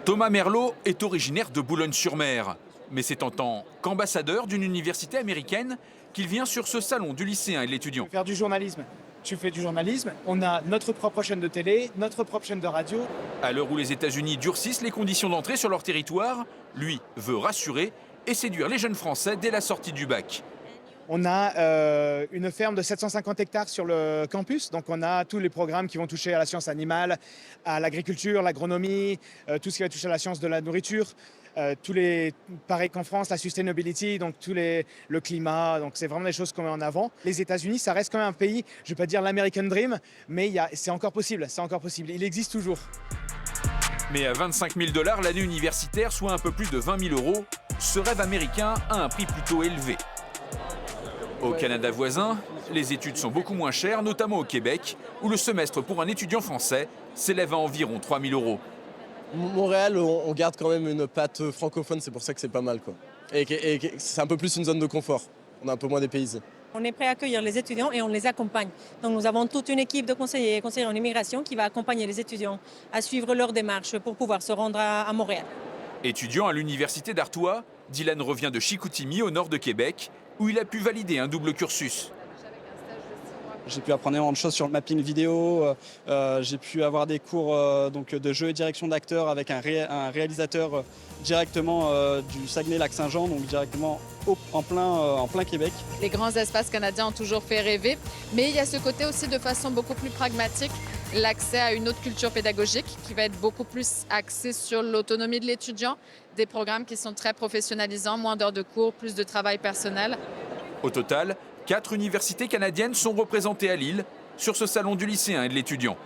Thomas Merlot est originaire de Boulogne-sur-Mer. Mais c'est en tant qu'ambassadeur d'une université américaine qu'il vient sur ce salon du lycéen et de l'étudiant. Faire du journalisme. Tu fais du journalisme, on a notre propre chaîne de télé, notre propre chaîne de radio. À l'heure où les États-Unis durcissent les conditions d'entrée sur leur territoire, lui veut rassurer et séduire les jeunes Français dès la sortie du bac. On a une ferme de 750 hectares sur le campus, donc on a tous les programmes qui vont toucher à la science animale, à l'agriculture, l'agronomie, tout ce qui va toucher à la science de la nourriture. Pareil qu'en France, la sustainability, donc le climat, donc c'est vraiment des choses qu'on met en avant. Les États-Unis, ça reste quand même un pays, je ne vais pas dire l'American Dream, mais c'est encore possible, il existe toujours. Mais à 25 000 $ l'année universitaire, soit un peu plus de 20 000 €, ce rêve américain a un prix plutôt élevé. Au Canada voisin, les études sont beaucoup moins chères, notamment au Québec, où le semestre pour un étudiant français s'élève à environ 3 000 €. Montréal, on garde quand même une patte francophone, c'est pour ça que c'est pas mal, quoi. Et c'est un peu plus une zone de confort, on est un peu moins dépaysé. On est prêt à accueillir les étudiants et on les accompagne. Donc nous avons toute une équipe de conseillers et conseillers en immigration qui va accompagner les étudiants à suivre leur démarche pour pouvoir se rendre à Montréal. Étudiant à l'université d'Artois, Dylan revient de Chicoutimi, au nord de Québec, où il a pu valider un double cursus. J'ai pu apprendre énormément de choses sur le mapping vidéo, j'ai pu avoir des cours de jeu et direction d'acteurs avec un réalisateur directement du Saguenay-Lac-Saint-Jean, donc directement en plein Québec. Les grands espaces canadiens ont toujours fait rêver, mais il y a ce côté aussi de façon beaucoup plus pragmatique, l'accès à une autre culture pédagogique qui va être beaucoup plus axée sur l'autonomie de l'étudiant, des programmes qui sont très professionnalisants, moins d'heures de cours, plus de travail personnel. Au total, 4 universités canadiennes sont représentées à Lille sur ce salon du lycéen et de l'étudiant.